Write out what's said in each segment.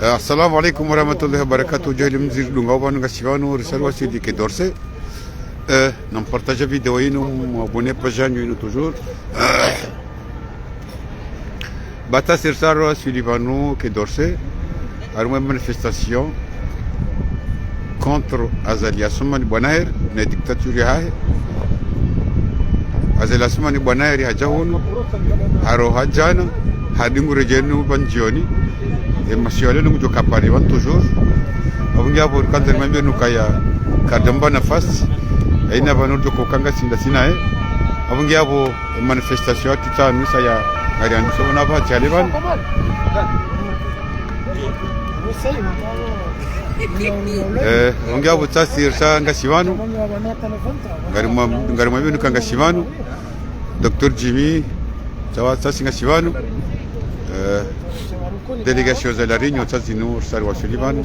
Assalamu alaikum warahmatullahi wabarakatuh. Jahil mzir lunga wanu ngasivanu risalwa sidi ke dorse. Nam partage vidéo inu abonné page inu toujours. Bata sirsaro Sulivanu ke dorse. Arma manifestation contre Azalia Soumani Bonaher na dictature hai. Azalia Soumani Bonaher hajahunu haro hajana hadingu rejenu banjioni. Et monsieur allé nous capable toujours avant ya pour quand même nous kaya kadamba na face et na vanu de kokanga sinda sinae avant ya pour manifestation tout ça nous ça ya ari andu so na ba chaleban on ya pour ça sur ça ngasiwanu ngaruma nous kanga siwanu docteur Jimmy ça ça ngasiwanu délégation de la Réunion, ça c'est nous, Sarwa Sullivan,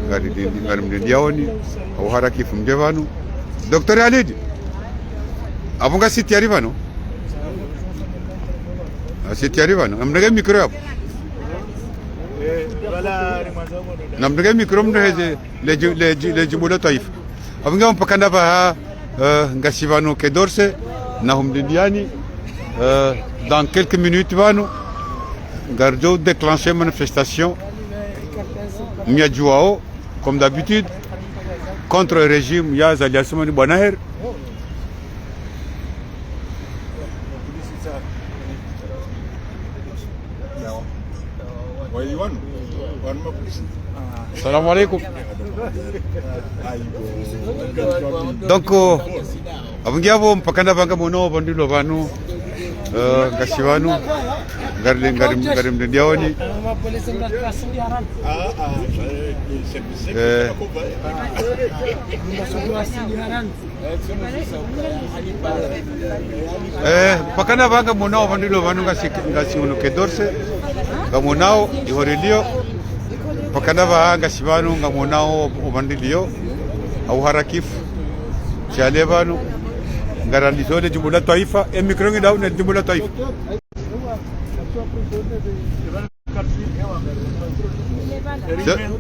Garim de Diaoni, Oharaki Fumdevanu. Docteur Alid, avant que c'était arrivé, non? C'était arrivé, non? On a un micro. On a un micro, les Jumula Taïf. Avant qu'on peut canaba, Gassivano Kedorse, Nahum de Diani, dans quelques minutes, Vanu. Gardo déclenché manifestation Miadjouao, comme d'habitude, contre le régime Yaz Azalia Soumani Bonaher. Salam alaikum. Donc, avant Pakanda Banga Mono, Bandu Lovanu, Gassivanu. Garim de Diaoni. Pakana Banga Monao Vandilo Vanunga Sinu Kedorse, Gamonao, Ihorelio, Pakana Banga Sivanu, Gamonao, Vandilio, Auharakif, Chalevanu, Garandisole, Jumula Taifa, et Micron down at Jumula Taifa.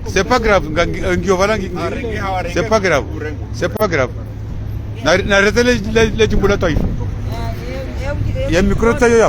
C'est pas grave, c'est pas grave, c'est pas grave. N'arrêtez les Jumula Taïf. Il y a un micro taillé.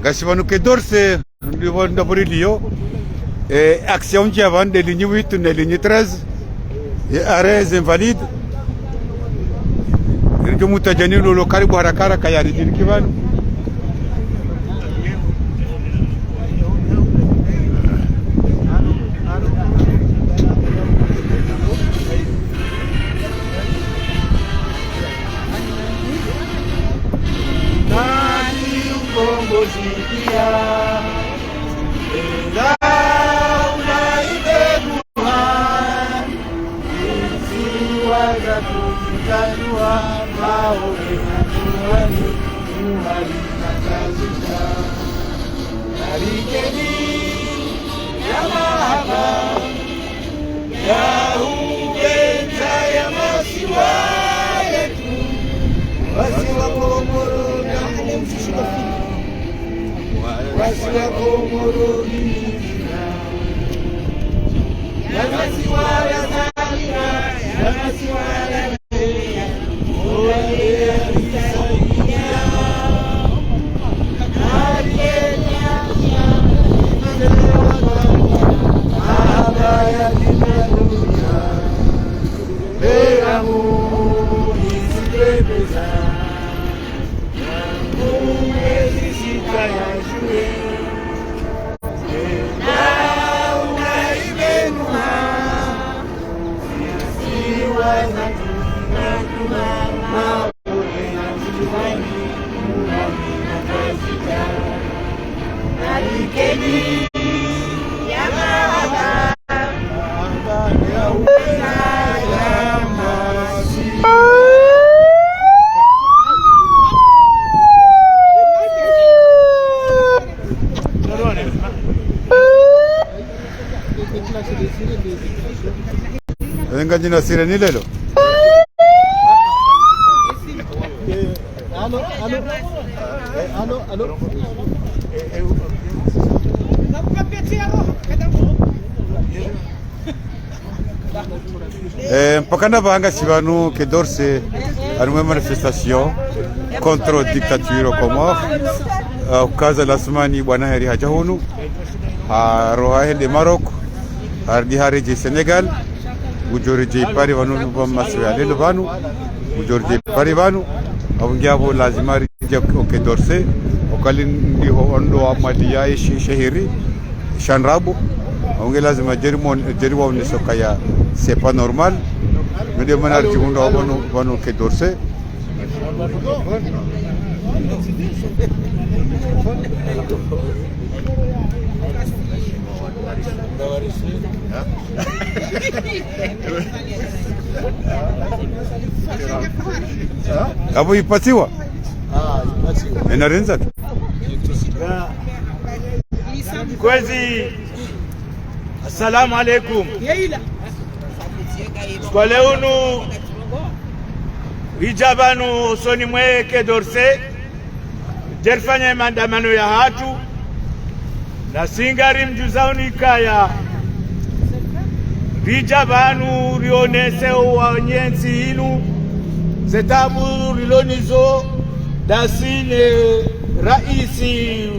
Gassivanu Kedorse, nous devons lire action qui avant des lignes 8 et ligne 13 et arrêts invalides. Nous avons tenu le local pour Harakara Kayari Dirkivan. nenga jina sire ni lelo mpakana vanga chivanu ke dorse anuma manifestation contre dictature Comore ukaza lasmani bwana heri haja hunu roha hende Maroc ardi hareje Senegal ujorje pari vanu bamasya lelo vanu ujorje pari vanu awungiabo lazima rije ke dorse okalin ndi ho ondo amaliya shehiri shanrabu awungi lazima jeri wawne sokaya c'est pas normal mais de manar jigundo vanu ke dorse Abu ipatiwa enarenza kwezi. Assalamu alaikum. Kwa leunu ijabanu soni mweke dorse terfanye maandamano ya hatu na singari mjuzauni kaya rijabanu rionese wanyensi inu zetabu rilonizo dasine raisi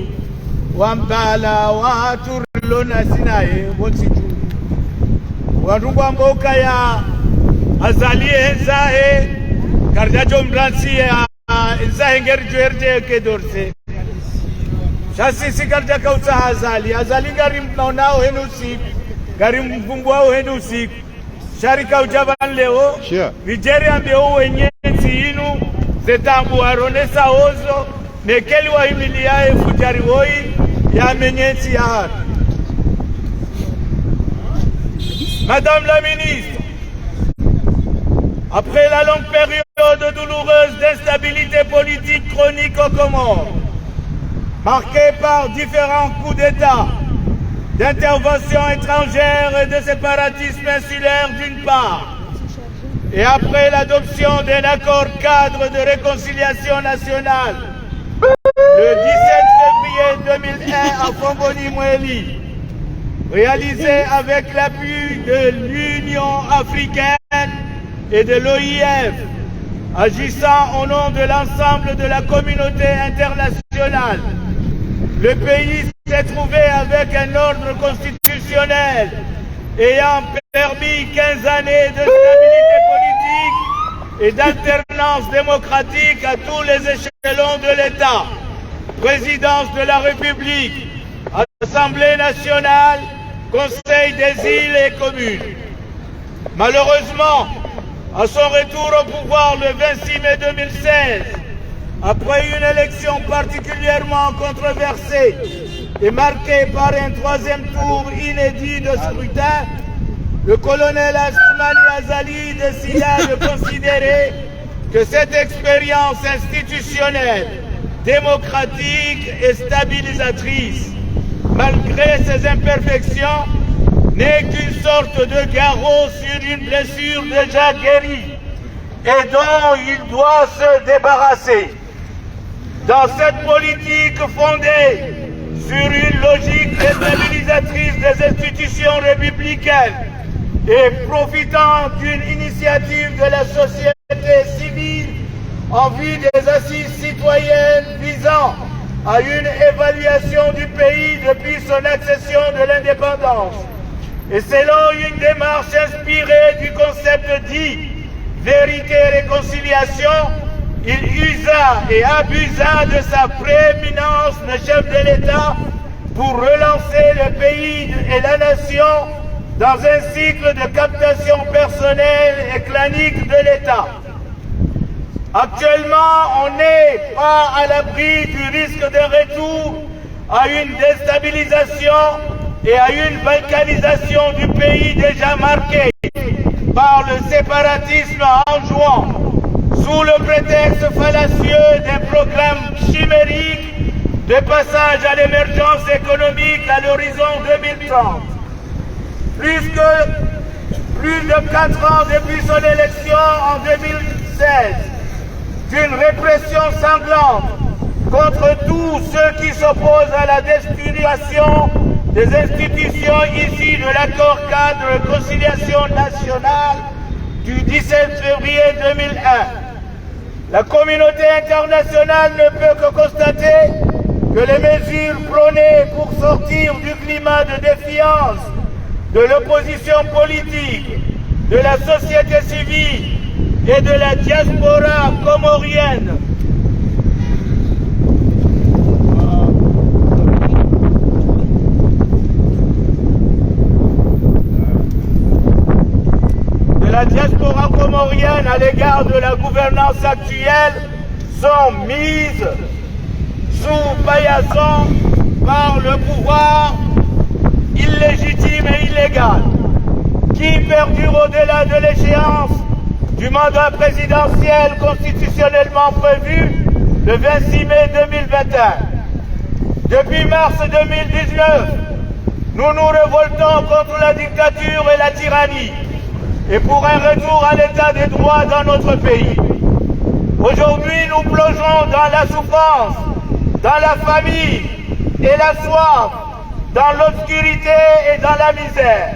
wambala watu rilona sinaye wonsitu warungwa mboka ya azalie enzahe kardajo mransi ya enzahe ngerijuerde ke dorse shasi si karda kauta azali gari mnaonao henu usiku gari mfunguao henu usiku sharika ujaban leo Nigeria mbeo wenyenzi inu zetambu aronesa ozo nekeli wa himiliae fujari woi ya menyenzi ya hatu. Madame la ministre, après la longue période douloureuse d'instabilité politique chronique aux Comores, marquée par différents coups d'État, d'intervention étrangère et de séparatisme insulaire d'une part, et après l'adoption d'un accord cadre de réconciliation nationale le 17 février 2001 à Fongoni-Moueli, réalisé avec l'appui de l'Union africaine et de l'OIF, agissant au nom de l'ensemble de la communauté internationale, le pays s'est trouvé avec un ordre constitutionnel ayant permis 15 années de stabilité politique et d'alternance démocratique à tous les échelons de l'État, présidence de la République, Assemblée nationale, Conseil des îles et communes. Malheureusement, à son retour au pouvoir le 26 mai 2016, après une élection particulièrement controversée et marquée par un troisième tour inédit de scrutin, le colonel Assoumani Azali décida de considérer que cette expérience institutionnelle, démocratique et stabilisatrice, malgré ses imperfections, n'est qu'une sorte de garrot sur une blessure déjà guérie et dont il doit se débarrasser. Dans cette politique fondée sur une logique déstabilisatrice des institutions républicaines et profitant d'une initiative de la société civile en vue des assises citoyennes visant à une évaluation du pays depuis son accession de l'indépendance. Et selon une démarche inspirée du concept dit vérité et réconciliation, il usa et abusa de sa prééminence de chef de l'État pour relancer le pays et la nation dans un cycle de captation personnelle et clanique de l'État. Actuellement, on n'est pas à l'abri du risque de retour à une déstabilisation et à une balkanisation du pays déjà marqué par le séparatisme enjouant, sous le prétexte fallacieux d'un programme chimérique de passage à l'émergence économique à l'horizon 2030. Plus que plus de 4 ans depuis son élection en 2016, d'une répression sanglante contre tous ceux qui s'opposent à la destitution des institutions issues de l'accord cadre de conciliation nationale du 17 février 2001. La communauté internationale ne peut que constater que les mesures prônées pour sortir du climat de défiance de l'opposition politique, de la société civile et de la diaspora comorienne à l'égard de la gouvernance actuelle sont mises sous paillasson par le pouvoir illégitime et illégal qui perdure au-delà de l'échéance du mandat présidentiel constitutionnellement prévu le 26 mai 2021. Depuis mars 2019, nous nous révoltons contre la dictature et la tyrannie et pour un retour à l'état des droits dans notre pays. Aujourd'hui, nous plongeons dans la souffrance, dans la famine et la soif, dans l'obscurité et dans la misère,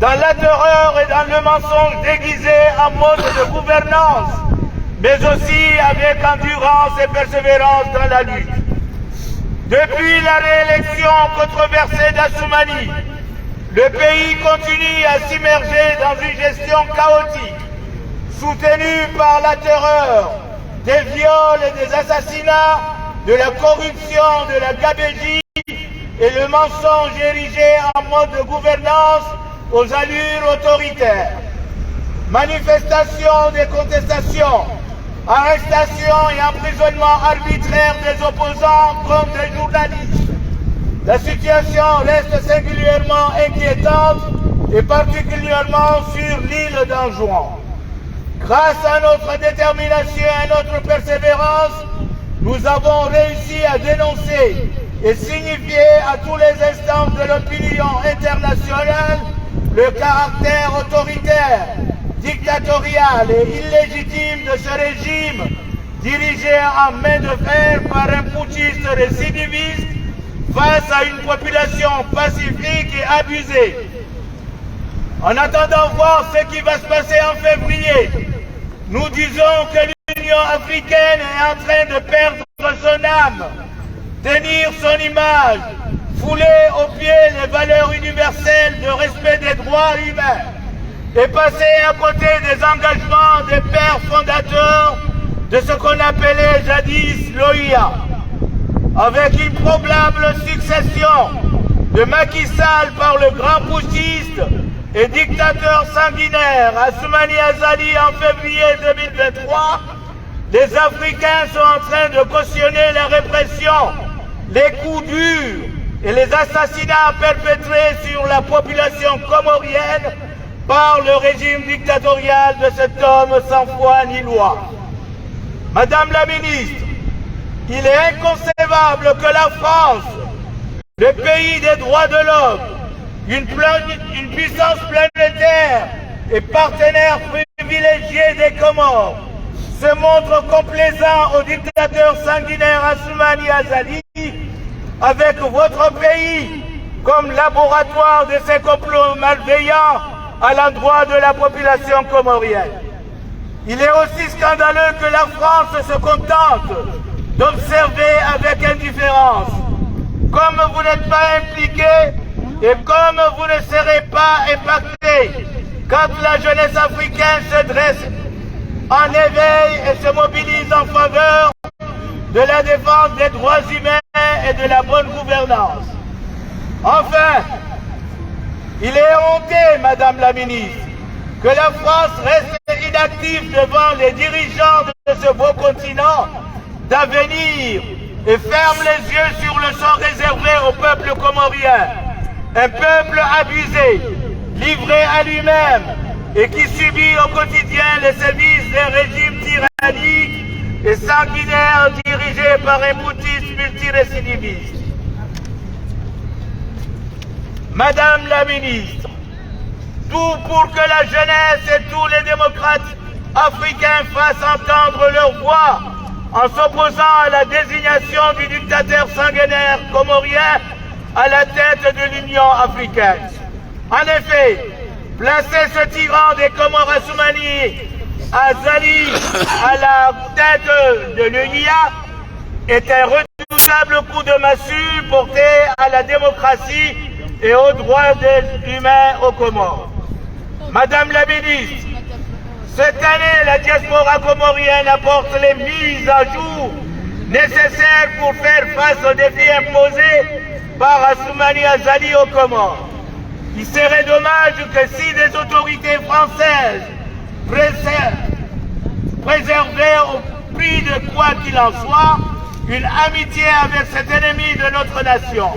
dans la terreur et dans le mensonge déguisé en mode de gouvernance, mais aussi avec endurance et persévérance dans la lutte. Depuis la réélection controversée d'Assoumani, le pays continue à s'immerger dans une gestion chaotique, soutenue par la terreur, des viols et des assassinats, de la corruption, de la gabégie et le mensonge érigé en mode de gouvernance aux allures autoritaires. Manifestations des contestations, arrestations et emprisonnements arbitraires des opposants comme des journalistes. La situation reste singulièrement inquiétante et particulièrement sur l'île d'Anjouan. Grâce à notre détermination et à notre persévérance, nous avons réussi à dénoncer et signifier à tous les instances de l'opinion internationale le caractère autoritaire, dictatorial et illégitime de ce régime dirigé en main de fer par un putschiste récidiviste face à une population pacifique et abusée. En attendant voir ce qui va se passer en février, nous disons que l'Union africaine est en train de perdre son âme, tenir son image, fouler aux pieds les valeurs universelles de respect des droits humains et passer à côté des engagements des pères fondateurs de ce qu'on appelait jadis l'OIA. Avec une probable succession de Macky Sall par le grand putschiste et dictateur sanguinaire Assoumani Azali en février 2023, les Africains sont en train de cautionner la répression, les coups durs et les assassinats perpétrés sur la population comorienne par le régime dictatorial de cet homme sans foi ni loi. Madame la ministre, il est inconcevable que la France, le pays des droits de l'homme, une puissance planétaire et partenaire privilégié des Comores, se montre complaisant au dictateur sanguinaire Assoumani Azali avec votre pays comme laboratoire de ces complots malveillants à l'endroit de la population comorienne. Il est aussi scandaleux que la France se contente d'observer avec indifférence. Comme vous n'êtes pas impliqués et comme vous ne serez pas impactés quand la jeunesse africaine se dresse en éveil et se mobilise en faveur de la défense des droits humains et de la bonne gouvernance. Enfin, il est honteux, Madame la ministre, que la France reste inactive devant les dirigeants de ce beau continent d'avenir et ferme les yeux sur le sort réservé au peuple comorien, un peuple abusé, livré à lui-même et qui subit au quotidien les sévices d'un régime tyrannique et sanguinaire dirigé par un putschiste multirécidiviste. Madame la ministre, tout pour que la jeunesse et tous les démocrates africains fassent entendre leur voix en s'opposant à la désignation du dictateur sanguinaire comorien à la tête de l'Union africaine. En effet, placer ce tyran des Comores Assoumani, Azali, à la tête de l'UNIA est un redoutable coup de massue porté à la démocratie et aux droits humains aux Comores. Madame la ministre, cette année, la diaspora comorienne apporte les mises à jour nécessaires pour faire face aux défis imposés par Assoumani Azali aux Comores. Il serait dommage que si des autorités françaises préservaient au prix de quoi qu'il en soit une amitié avec cet ennemi de notre nation,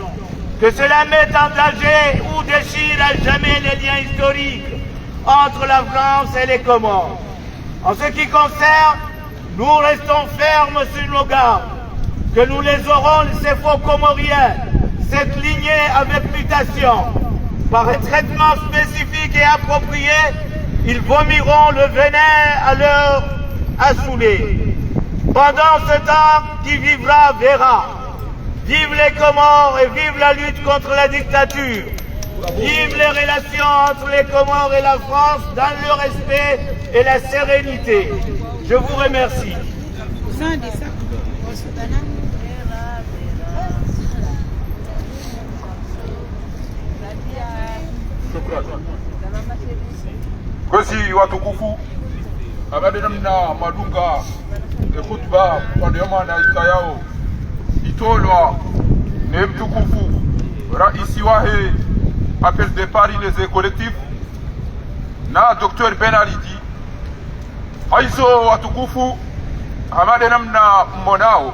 que cela mette en danger ou déchire à jamais les liens historiques entre la France et les Comores. En ce qui concerne, nous restons fermes sur nos gardes, que nous les aurons, ces faux Comoriens, cette lignée avec mutation. Par un traitement spécifique et approprié, ils vomiront le venin à leur assouler. Pendant ce temps, qui vivra verra. Vive les Comores et vive la lutte contre la dictature. Vive les relations entre les Comores et la France dans le respect et la sérénité. Je vous remercie. Kwesi watukufu abade namna madunga khutba pande ya malaika yao itolwa ne mtukufu raisi wahe appel de Paris les collectifs na Dr. Benalidi aizo watukufu abade namna mmonao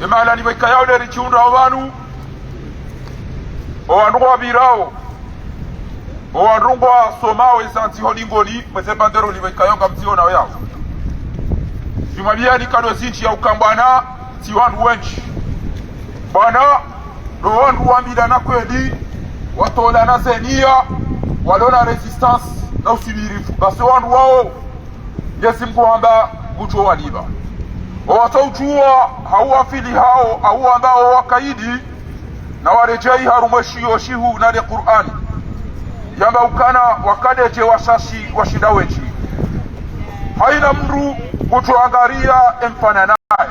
emala ni malaika yao le chiunda wanu owandu wabirao owanrungwa somao esanti holingoli mweze bandero liwekayonga mtiona yao jumabia kado zinchi ya ukambana tiwandu wenchi bana do wandu wambida na kweli watola na zenia walona resistance na usibirifu basi wandu wao yesi mkuamba gucho waliba owatauchua hauwafili hao au ambao wakaidi na warejei harumashio shihu na de Qur'ani yamba ukana wakadeje washashi washida wechi haina mru kutuangaria empana naye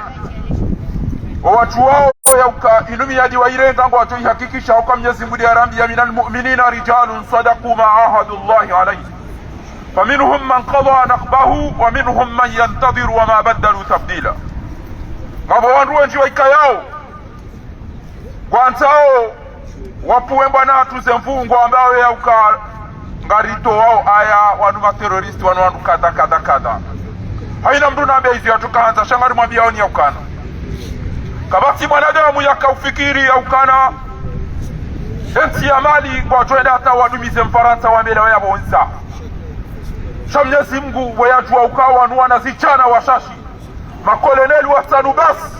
watu wao yauka inumi yadi wairenga ngo watu ihakikisha uka Mwenyezi Mungu arambi ya minal mu'minina rijalun sadaqu ma ahadullahi alayhi faminhum man qada nahbahu wa minhum man yantadhiru wa ma badalu tabdila ngabo wandu wenji waikayao kwantao wapuwe mbwana tuze mfungo ambao yauka ngarito wao aya wanu materoristi wanu kada haina mdu naambia hizi atukaanza shangari mwambia oni yaukana kabati mwanadamu yakaufikiri yaukana enti ya mali kwa tuenda hata wadumize mfaransa wambele wa yabo onsa Mwenyezi Mungu wayajua ukawa wanu wanazichana washashi makoloneli watanu basi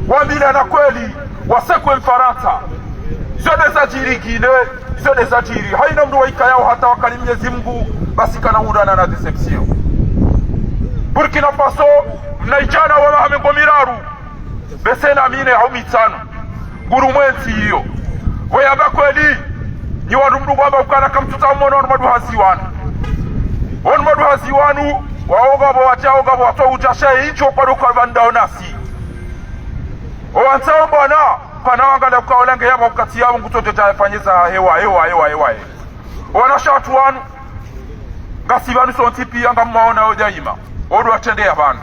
wambile na kweli wasekwe mfaransa sio desajiri gine sio desajiri haina mdu waika yao hata wakali Mwenyezi Mungu basi kana udana na deception Burkina Faso mnaijana wa mahamengo miraru besena mine au mitano nguru mwenzi hiyo wayaba kweli ni wadu mdu kwamba ukana kamtuta mmono wanu maduhazi wanu waogabo wachaogabo wato ujashe hicho kwa duka bandao nasi owansao mbona kana wangala ukaolange yaba ukati yabo ngutote tafanyeza hewa wanashatu wanu ngasi banu sontipi anga maona ojaima odu atendea bana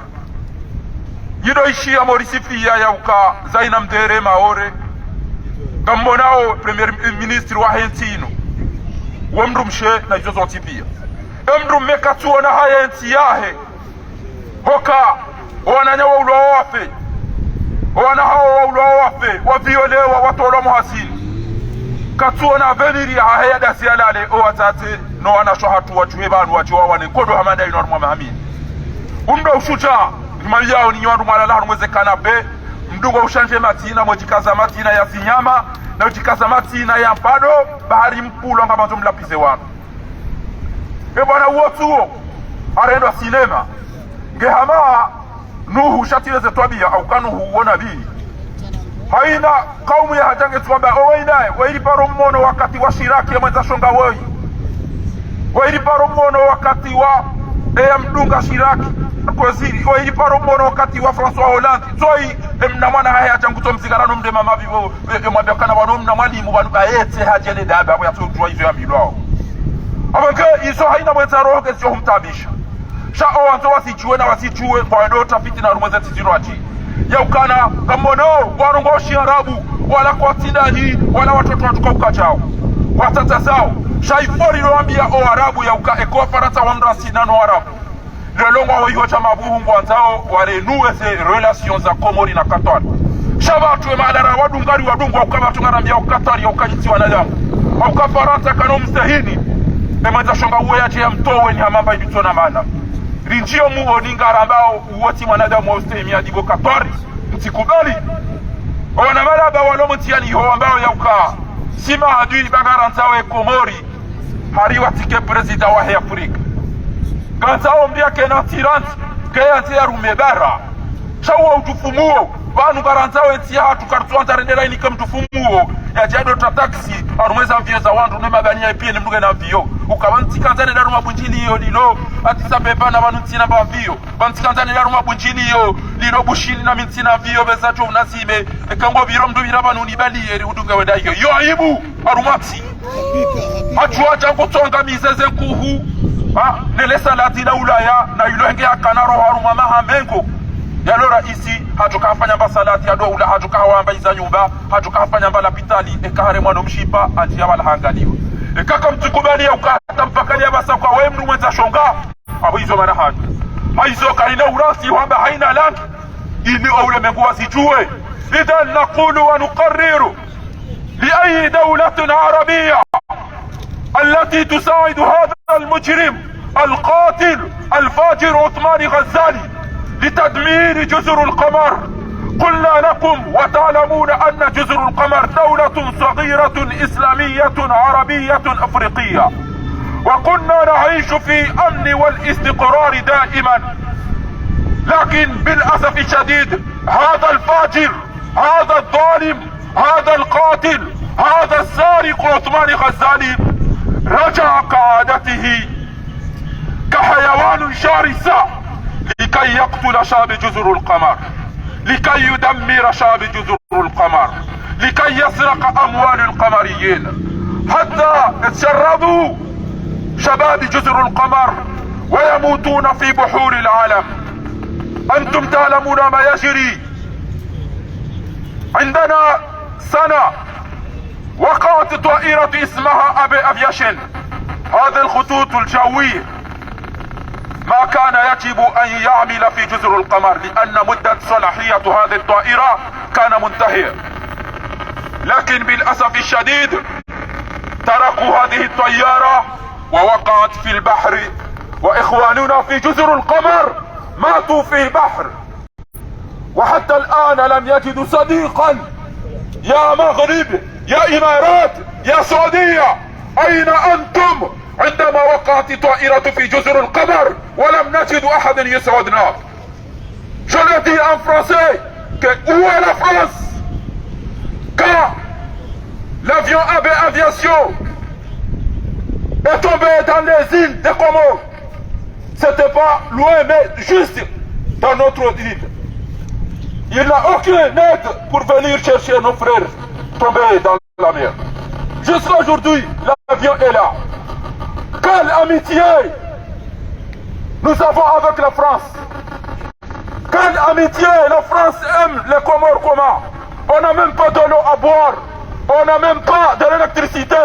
yido ishia morisipia ya uka zaina mdere maore ngammonao premier ministre wa Hentino wamru mshe na hizo zontipia emru mekatuona haya enti yahe hoka wananyawa ulo wafe wana hao ulo wafe waviolewa watolo muhasini katuona veniri haya dasi alale o watate no wanasho hatu wachuhe banu wachiwa wane kodo hamanda ino arumwa mahamini undo ushuja yao ni nyandu malala mweze kanabe mdungo ushanje matina mwejikaza matina ya zinyama na ujikaza matina ya mpado bahari mpulu anga mazo mlapize wanu bwana uotuo arendo sinema ngehama nuhu shatileze twabia au kanuhu uona bii haina kaumu ya hajange twaba oweinae waili paro mmono wakati wa Shiraki ya mwenza shonga woi waili paro mmono wakati wa mdunga Shiraki kweziri waili paro mmono wakati wa François Hollande toi mna mwana haya ajanguto mzigarano mde mama vivo mwambia kana wano mna mwalimu wanu baete hajene daba ya tuwa hivyo ya milwao abake iso haina mwenza roho kesio humtabisha sha owanzo wasichue na wasichue kwa ndo tafiti na rumweze tiziro aji ya ukana kamono warongoshi Arabu wala kwa tindani wala watoto watuka ukachao watata zao shaifori roambia o Arabu ya uka eko parata wamrasi nano Arabu lelongo wa hiyo chama buhungu wanzao warenue se relations za Komori na Qatar shaba tuwe madara wadungari wadungu ukaba tungarambia ukatari ya ukajiti wanadamu ukaparata kano mstahini emeza shonga uwe yache ya mtowe ni hamamba ibitona mana rinjio muo ningara ambao uwoti mwanadamu wa ustemi adigo Qatar mtikubali wana maraba walo mtiani ho ambao ya uka sima adui bagara ntawe Komori hariwa tike prezida wa Afrika kanzao mbia kena tiranti kaya ntia rumebara shawa utufumuo banu garanzao etia hatu kartuanta rendera inika mtufumuo ya jado tataksi arumeza mvio za wandu nema gania ipie ni mnuge na mvio ukabanti kanzane daru mabunjini yo lilo atisa beba na banu ntina ba mvio banti kanzane daru mabunjini yo lilo bushini na mintina mvio bezacho unasibe ekangwa biro mdu biraba nunibali yeri udunga weda yo aibu arumati hachua jango tonga mizeze nkuhu nelesa latila ulaya na yulenge akanaro haruma mahamengo yalo raisi hatukafanya basalati ado ula hatukawamba iza nyumba hatukafanya mbala pitali ekahare mwana mshipa antia wala hangaliwa ekaka mtukubalia ukata mpakalia basa kwa we mnu mwenza shonga abo hizo marahani haizo kalina urasi wamba haina langi ili aule menguwa zijue idhan naqulu wa nuqarriru لأي دولة عربية التي تساعد هذا المجرم القاتل الفاجر عثمان غزالي لتدمير جزر القمر قلنا لكم وتعلمون أن جزر القمر دولة صغيرة إسلامية عربية أفريقية وكنا نعيش في أمن والاستقرار دائما لكن بالأسف الشديد هذا الفاجر هذا الظالم هذا القاتل هذا السارق عثمان غزالي رجع كعادته كحيوان شرس لكي يقتل شاب جزر القمر لكي يدمر شاب جزر القمر لكي يسرق أموال القمريين حتى تشردوا شباب جزر القمر ويموتون في بحور العالم. أنتم تعلمون ما يجري. عندنا سنة وقعت طائرة اسمها أبي أفياشن، هذه الخطوط الجوية ما كان يجب أن يعمل في جزر القمر لأن مدة صلاحية هذه الطائرة كان منتهية، لكن بالأسف الشديد تركوا هذه الطيارة ووقعت في البحر، وإخواننا في جزر القمر ماتوا في البحر، وحتى الآن لم يجدوا صديقا. يا مغرب، يا إمارات، يا سعودية، أين أنتم عندما وقعت طائرة في جزر القمر ولم نجد أحد يسعدنا؟ Je le dis en français, que où est la France? Quand l'avion AB Aviation est tombé dans les îles des Comores, c'était pas loin mais juste dans notre île. Il n'a aucune aide pour venir chercher nos frères tombés dans la mer. Jusqu'à aujourd'hui, l'avion est là. Quelle amitié nous avons avec la France. Quelle amitié. La France aime les Comores comment? On n'a même pas de l'eau à boire. On n'a même pas de l'électricité.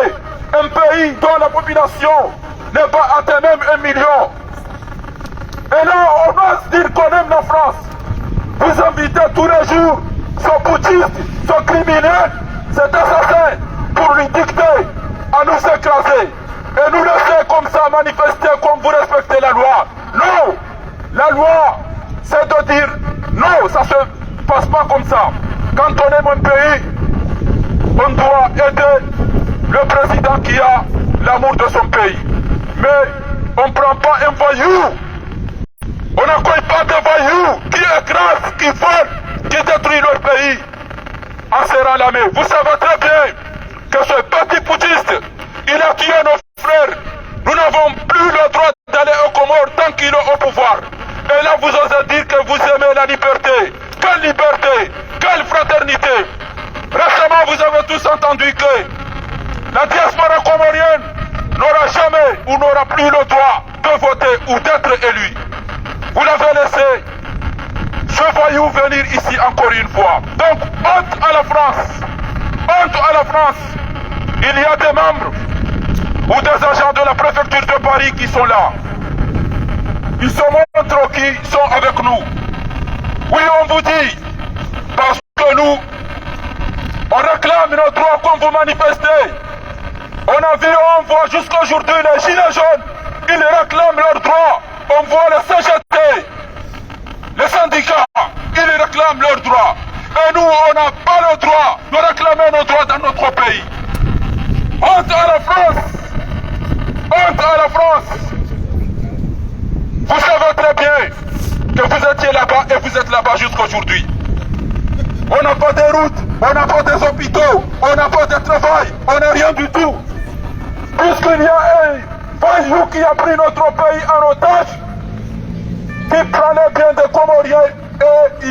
Un pays dont la population n'est pas atteint même 1 million. Et là, on ose dire qu'on aime la France. Vous invitez tous les jours ce boutiste, ce criminel, cet assassin, pour lui dicter à nous écraser et nous laisser comme ça manifester comme vous respectez la loi. Non! La loi, c'est de dire non, ça se passe pas comme ça. Quand on aime un pays, on doit aider le président qui a l'amour de son pays. Mais On ne prend pas un voyou. On n'accueille pas des voyous qui écrasent, qui volent, qui détruisent leur pays en serrant la main. Vous savez très bien que ce petit putschiste, il a tué nos frères. Nous n'avons plus le droit d'aller aux Comores tant qu'il est au pouvoir. Et là, vous osez dire que vous aimez la liberté. Quelle liberté? Quelle fraternité? Récemment, vous avez tous entendu que la diaspora comorienne n'aura jamais ou n'aura plus le droit de voter ou d'être élu. Vous l'avez laissé ce voyou venir ici encore une fois. Donc, honte à la France. Honte à la France. Il y a des membres ou des agents de la préfecture de Paris qui sont là. Ils se montrent qui sont avec nous. Oui, on vous dit, parce que nous, on réclame nos droits comme vous manifestez. On a vu, on voit jusqu'aujourd'hui les gilets jaunes, ils réclament leurs droits. On voit les CGT, les syndicats, ils réclament leurs droits. Et nous, on n'a pas le droit de réclamer nos droits dans notre pays. Honte à la France! Honte à la France! Vous savez très bien que vous étiez là-bas et vous êtes là-bas jusqu'aujourd'hui. On n'a pas de routes, on n'a pas des hôpitaux, on n'a pas de travail, on n'a rien du tout. Puisqu'il y a un voyou qui a pris notre pays en otage, qui prenait bien des Comoriens et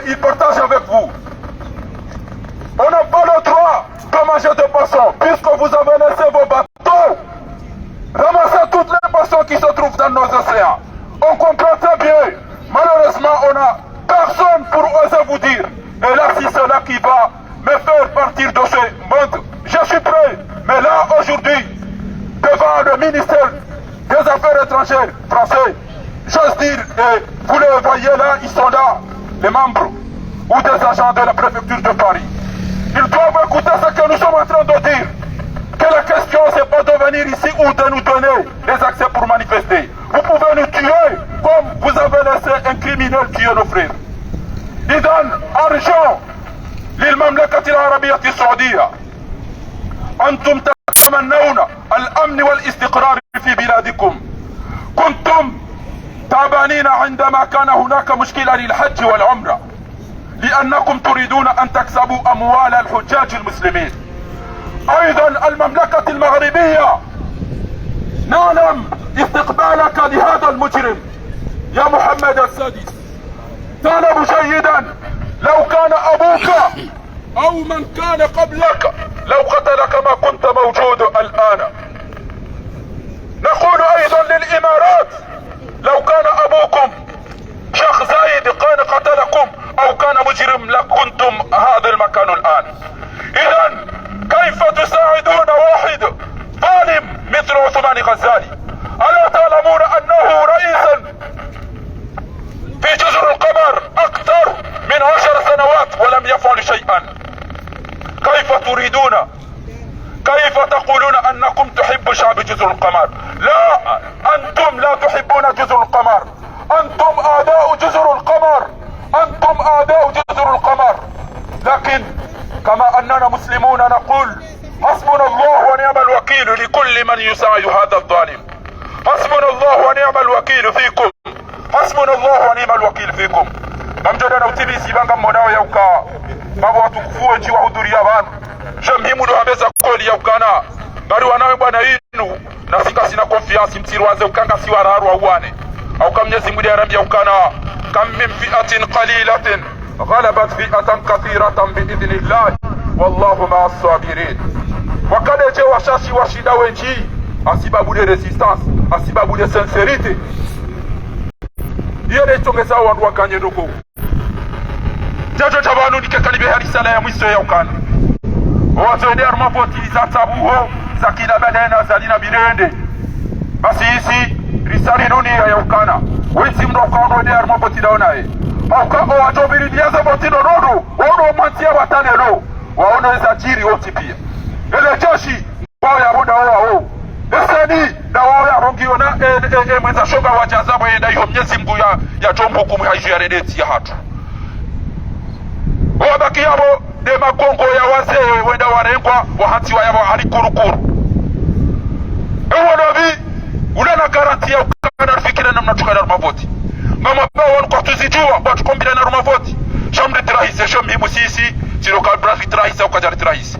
il partage avec vous. On n'a pas le droit de manger de poissons, puisque vous avez laissé vos bateaux ramasser toutes les poissons qui se trouvent dans nos océans. On comprend très bien. Malheureusement, on n'a personne pour oser vous dire. Et là, si c'est là qui va me faire partir de ce monde, je suis prêt. Mais là, aujourd'hui, devant le ministère des Affaires étrangères français, j'ose dire, et vous les voyez là, ils sont là, les membres ou des agents de la préfecture de Paris. Ils doivent écouter ce que nous sommes en train de dire. Que la question, c'est pas de venir ici ou de nous donner les accès pour manifester. Vous pouvez nous tuer comme vous avez laissé un criminel tuer nos frères. Ils donnent argent للمملكة العربية السعودية. أنتم تتمنون الأمن والاستقرار في بلادكم. كنتم تعبانين عندما كان هناك مشكلة للحج والعمرة، لأنكم تريدون أن تكسبوا أموال الحجاج المسلمين. أيضا المملكة المغربية نعلم استقبالك لهذا المجرم يا محمد السادس. تعلم جيدا لو كان أبوك أو من كان قبلك لو قتلك ما كنت موجود الآن. نقول أيضا للإمارات لو كان أبوكم شيخ زايد كان قتلكم أو كان مجرم لكنتم هذا المكان الآن. إذا كيف تساعدون واحد ظالم مثل عثمان غزالي؟ ألا تعلمون أنه رئيسا في جزر القمر أكثر من 10 سنوات ولم يفعل شيئا؟ كيف تريدون؟ كيف تقولون أنكم تحبوا شعب جزر القمر؟ لا، أنتم لا تحبون جزر القمر. أنتم أعداء جزر القمر. أنتم أعداء جزر القمر. لكن كما أننا مسلمون نقول حسبنا الله ونعم الوكيل لكل من يساعد هذا الظالم. حسبنا الله ونعم الوكيل فيكم. حسبنا الله ونعم الوكيل فيكم. namjoda na utibisi banga mmodao yauka mabo watukufuwe nchi wahudhuria banu shemhimu ndo habeza koli yaukana bari wanawe bwana inu na singa sina konfiansi msiruanze ukanga siwararu auane au kamnyezi mwidi arabia ukana kam min fiatin qalilatin غلبت فئة كثيرة بإذن الله والله مع الصابرين. wakade je washashi washida wenchi asibabu de resistance asibabu de sincerité yere chongeza wandu wakanye ndugu jajo chabanu nikakalibe harisala ya mwiso ya ukana watu ende armapoti za tabuho za kila badana zalina birende basi hisi risali nuni ya ukana wisi mdo ukano ende armapoti daonae auka o wajobiri diaza botino nodu wano mantia watane lo waona za jiri oti pia ele jeshi wao ya muda wao eseni na wao ya rongiona mweza shoga wajazabo yenda hiyo mnyezi mgu ya jombo kumu haiju ya redeti ya hatu wabaki yabo de magongo ya wazee wenda warengwa wahati wa yabo halikurukuru ewa nabi ula na garantia ukana fikira namna tukana rumavoti ngama bawa kwa tuzijua kwa tukombila na rumavoti shamri trahisi shamimu sisi siro kabra trahisi au kajari trahisi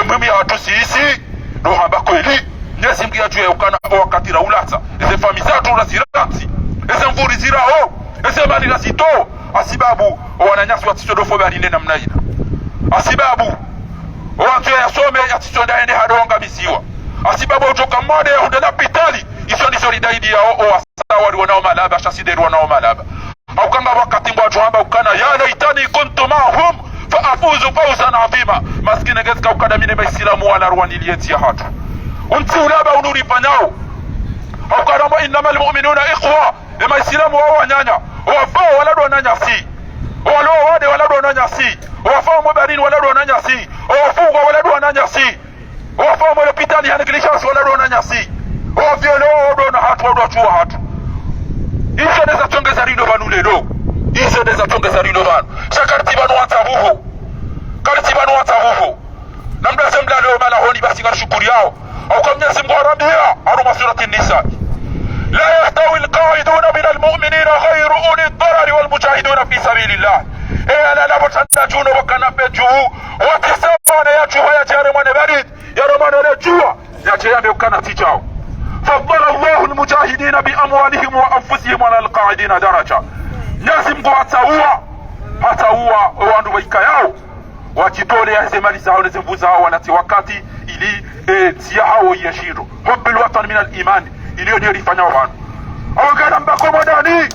muhimu ya watu sisi ndo hamba kweli nyesi mkia juu ya ukana wakati raulata eze famizatu razirati eze mvuri zirao eze mali razito asibabu wananyasi watisodofo balinde namna ina asibabu watu ya some ya tisonda ende hadonga bisiwa asibabu utoka mwade ya hundela pitali iso ni solidaidi ya wasa wali wanao malaba shasideri wanao malaba au kanga wakati mwa juhamba ukana ya laitani kuntu mahum faafuzu fawzan adhima maskine geska ukada mine maisilamu wala ruwaniliyeti ya hatu unti ulaba unuri panyao au karamo innama almu'minuna ikhwa maisilamu wawa nyanya wafao waladu wananyasi walo wade waladu wananyasi wafao mwabarini waladu wananyasi wafugwa waladu wananyasi wafao mwelopitali hanikilishasi waladu wananyasi wavyelo wado na hatu wado wachua hatu iso neza chongeza rino vanu lelo iso neza chongeza rino vanu shakartibanu watavuhu kartibanu watavuhu namda semla leo mala honi basi karshukuri yao au kamnyasi mgharabia aruma surati nisa لا يستوي القاعدون من المؤمنين غير أولي الضرر والمجاهدون في سبيل الله إيه لا بتنجون وكنبجوا وتسمعنا يا جوا يا جارمان بريد يا رمان رجوا يا جيام وكان تجاو فضل الله المجاهدين بأموالهم وأنفسهم على القاعدين درجة لازم hataua wandu waikayao wakitole ya zemali zao na zembu zao wanati wakati ili tia hao yeshindo hubbil watan min al-iman iliyo ndio lifanya wanu awagana mbako modani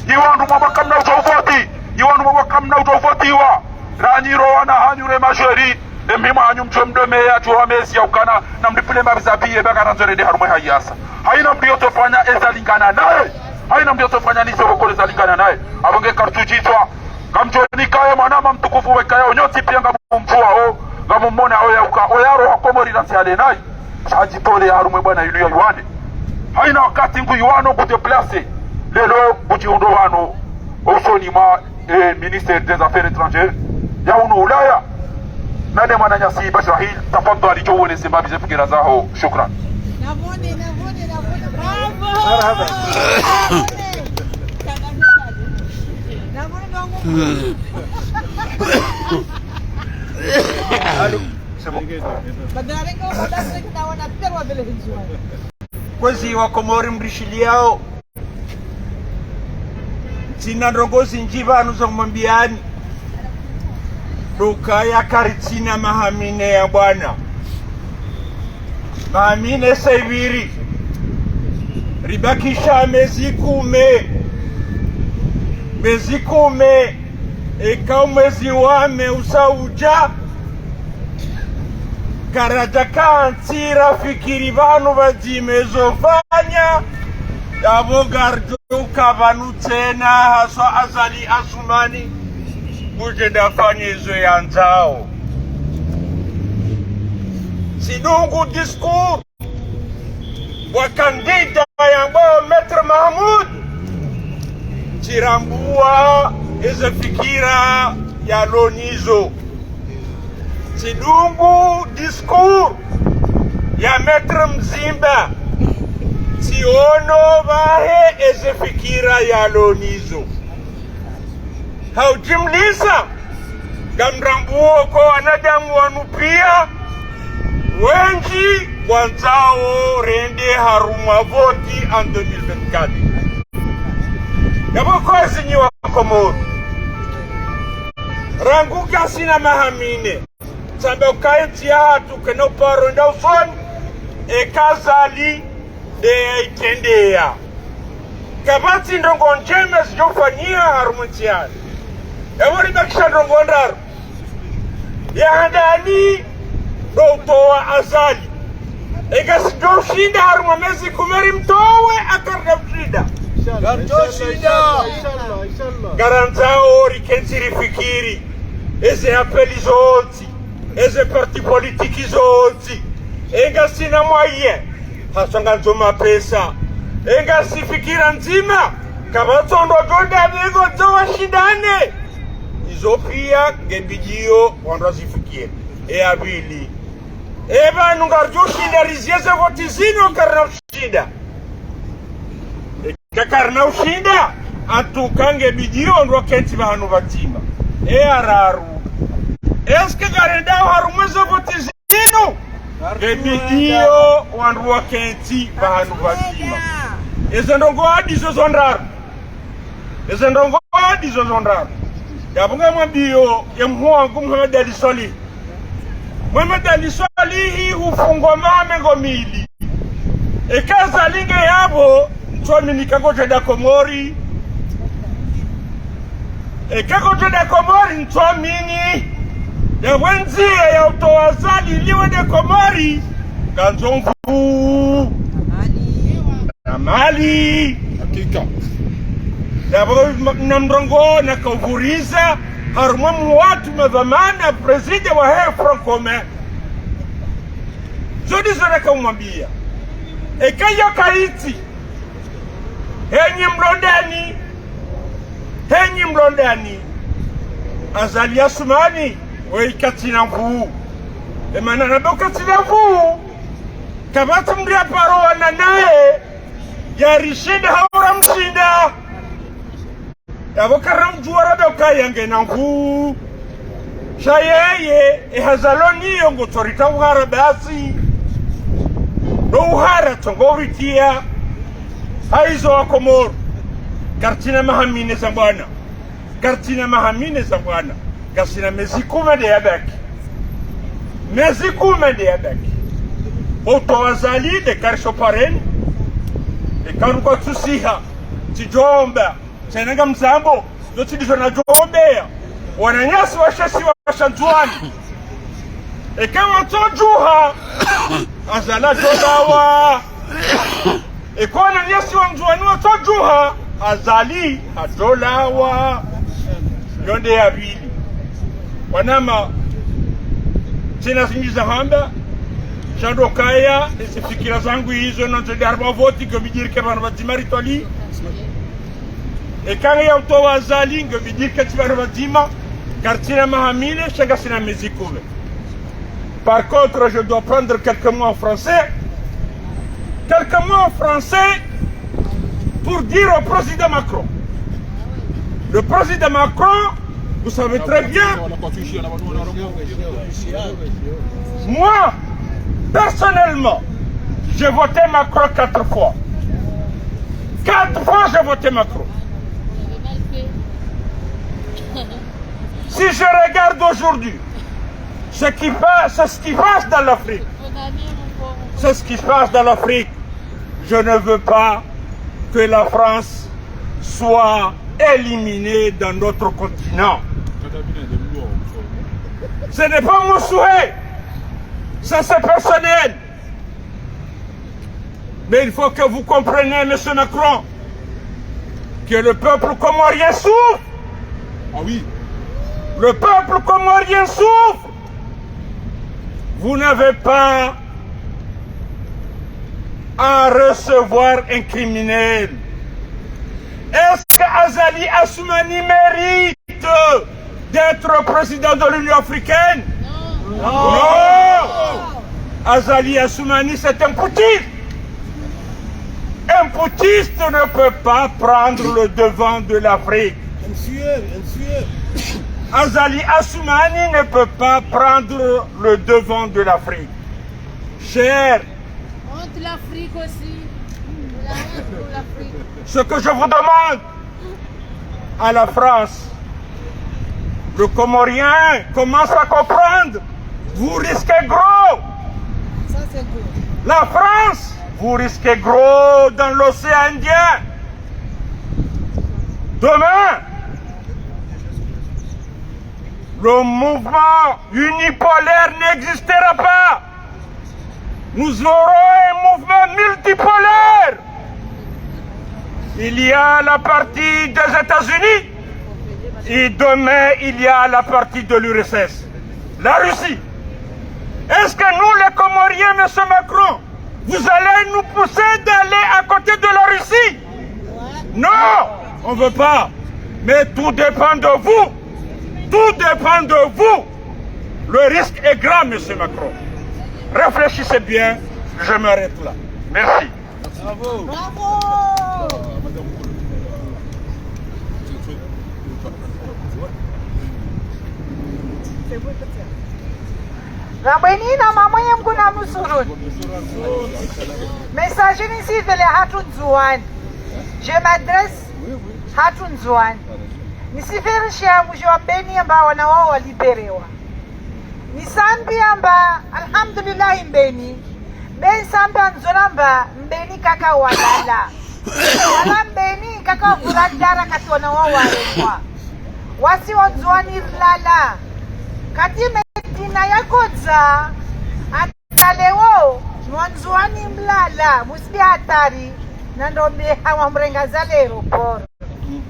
yiwandu mwabakamna utofoti yiwandu mwabakamna utofotiwa ranyiro wana hanyure masheri emhima hanyu mchomdome ya tuwa mesi ya ukana na mdipule mabizabie baka ranzorede harumwe hayasa haina mdio tofanya eza lingana nae haina mdio tofanya nise wakole za lingana nae abonge kartujitwa kamchoni kaya manama mtukufu wekaya onyoti pia ngamu o ngamu mwona oyaro wakomori nasi hale nae hajitole harumwe bwana iluyo yuwane haina wakati ngu yuwano kudeplace lelo kujiundo wano usoni ma ministère des affaires étrangères ya unu ulaya nane mananyasi bashahil tafadhali jowole sema bize fikira zao shukran navone bravo marhaba navone dongo Allô, c'est bon. badare ko badare ko tawana perwa bele hinjwa Kwezi wa Komori mrishiliao Tina ndongozi njiva anuza kumambiani Ruka ya karitina mahamine ya bwana Mahamine saibiri Ribakisha Mezi kume Eka mwezi wame usauja Karataka ntira fikiri vanu vajimezofanya Yabo garduka vanu tena haswa azali asumani Mujenda fanyizo ya nzao Sidungu discours Wakandida yambo Maître Mahmoud Chirambua eze fikira ya lonizo Sidungu discours ya Maître Mzimba Siono vahe eze fikira ya lonizo Haujimlisa Gamrambuo kwa wanadamu wanupia Wenji wanzao rende haruma voti en 2024 Yabo kwa zinyi wa Komoro Rangu kasi na mahamine Sambe ukaiti ya hatu keno paro nda usoni Ekazali de itendea Kabati ndongo njeme sijofanyia harumutiani Yabo ribakisha ndongo ndaru Ya handani Dotoa azali Ega sijoshinda haruma mezi kumeri mtowe akarda mshida Garanzao rikenziri fikiri Eze apeli zooti Eze parti politiki zooti Enga sina mwaye Hasanga nzoma pesa Enga si fikira nzima Kabatondo jonda vigo zowa shindane Izopia gebijio wandazifikiri Abili Eba nungarjo shinda rizieze votizini wakarna mshinda kakarna ushinda atukange bidio ndo kenti bahanu batima araru eske garenda harumeze votizino bidio wandu kenti bahanu batima ezendongo adizo zonrar ezendongo adizo zonrar yabunga mwambio yemhuangu Muhammad Ali Soli Muhammad Ali Soli hufungwa mame ngomili ekaza linge yabo ntwami nikagoje da Komori ekagoje da Komori ntwami ni ya wenzie ya utowazali liwe de Komori ganzongu amali hakika yabo namrongo na kuvuriza harumwa watu madhamana preside wa he Francome zodi zora kumwambia ekayo kaiti henyi mlondani Azali Assoumani weikatina mvuu emana nabokatina mvuu kabati mria paroa na nae ya Rishida haura mshinda yabokara mjuara doka yange na mvuu shayeye ehazaloni yongo torita uhara basi do uhara tongoritia haizo wa Komoro kartina mahamine za bwana kartina mahamine za bwana kasina mezikume de yabaki utowazali de karsho pareni ikaruka tusiha tijomba chenanga mzambo doti dizona jombea wananyasi washasi washanjuani ikawa tojuha azala jodawa ikona nyasi wanjuani watojuha azali adolawa yonde ya bili wanama tena zingiza hamba shando kaya isifikira zangu hizo na ndarba voti ngomijirike bana badimari toli ekanga ya utowa azali ngomijirike tibana badima kartina mahamile chaga sina mezikove. Par contre, je dois prendre quelques mots en français pour dire au président Macron. Le président Macron, vous savez très bien, moi, personnellement, j'ai voté Macron 4 fois. 4 fois, j'ai voté Macron. Si je regarde aujourd'hui ce qui passe dans l'Afrique, c'est ce qui se passe dans l'Afrique. Je ne veux pas que la France soit éliminée dans notre continent. Ce n'est pas mon souhait. Ça, c'est personnel. Mais il faut que vous compreniez, M. Macron, que le peuple comorien souffre. Ah oui. Le peuple comorien souffre. Vous n'avez pas à recevoir un criminel. Est-ce qu'Azali Assoumani mérite d'être président de l'Union africaine? Non. Azali Assoumani, c'est un putiste. Un putiste ne peut pas prendre le devant de l'Afrique. Azali Assoumani ne peut pas prendre le devant de l'Afrique. Cher, Contre l'Afrique aussi. La honte pour l'Afrique. ce que je vous demande à la France, le Comorien commence à comprendre. Vous risquez gros. Ça, c'est beau. La France, vous risquez gros dans l'océan Indien. Demain, le mouvement unipolaire n'existera pas. Nous aurons un mouvement multipolaire. Il y a la partie des États-Unis et demain il y a la partie de l'URSS, la Russie. Est-ce que nous les Comoriens, M. Macron, vous allez nous pousser d'aller à côté de la Russie? Non, on ne veut pas. Mais tout dépend de vous. Tout dépend de vous. Le risque est grand, M. Macron. Réfléchissez bien, je m'arrête là. Merci. Bravo. Rabeni na mamoye mkuna musurun. Message ni si vele hatun zuan. Je m'adresse hatun zuan. Nisifirishe mwisho beni amba wana wao waliberewa. Nisambi amba alhamdulillah mbeni. Ben samba nzolamba mbeni kaka walala. Wala mbeni kaka vuradara kati wana wao walemwa. Wasi wanzuani lala. Kati medina yakoza atalewo mwanzuani mlala musbi hatari na ndombe hawa mrenga zale aeroport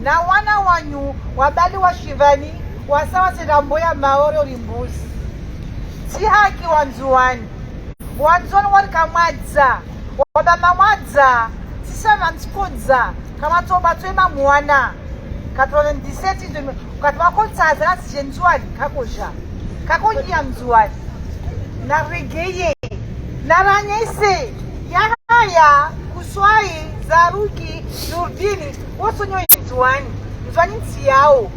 na wana wanyu wabali wa shivani wasawa sedamboya maoro rimbuzi si haki wanzuani walikamwadza wabamamwadza sisama mtikodza kama toba twema mwana 97 katwa konsaza nasi jenzuani kakoja kakonjia mzuani na regeye na ranyese ya haya kuswai zaruki nurdini wosonyo mzuani nti yao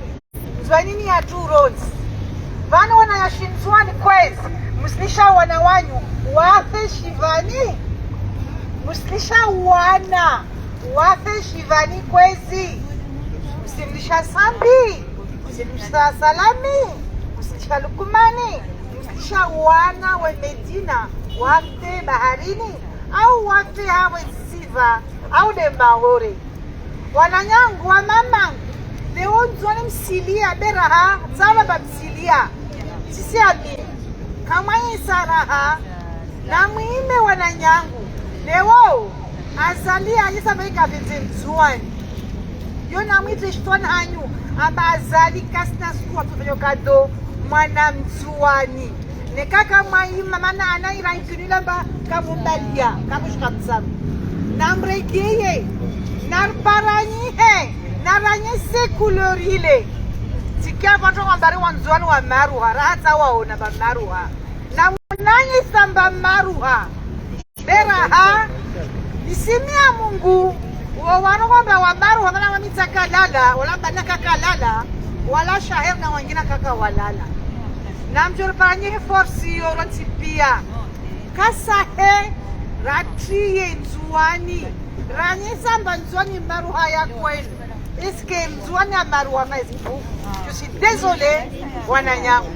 mzuani ni ya 2 roads vana wana ya shinzuani kwezi muslisha wana wanyu wafe shivani muslisha wana wafe shivani kwezi musimlisha sambi musimlisha salami musimlisha lukumani musimlisha wana wa Medina wafe baharini au wafe hawe siva au de maore wananyangu wa mamangu leo nzoni msilia beraha zama babsilia sisi abi kama isaraha na muime wananyangu leo azalia yisabeka vete mzuani yona mwite shton hanyu amba azali kasna skuwa tufanyo kado mwana mzuani nekaka mwaima mana anaira intunila mba kamumbalia kamushka mtsamu namregeye narparanyihe naranyese kulorile tikia vato wambari wanzuani wa maruha rahata waona ba maruha na munanyi samba maruha beraha isimia Mungu wawano kwamba wa maruha wana wamita kalala wala banaka kalala wala shahir na wengine kaka walala na mjorparanyihe forsi yoronti pia kasahe ratriye nzuani ranyesa mba nzuani maruha ya kweli iske mzuani ya maruha Facebook. Je suis désolé wananyangu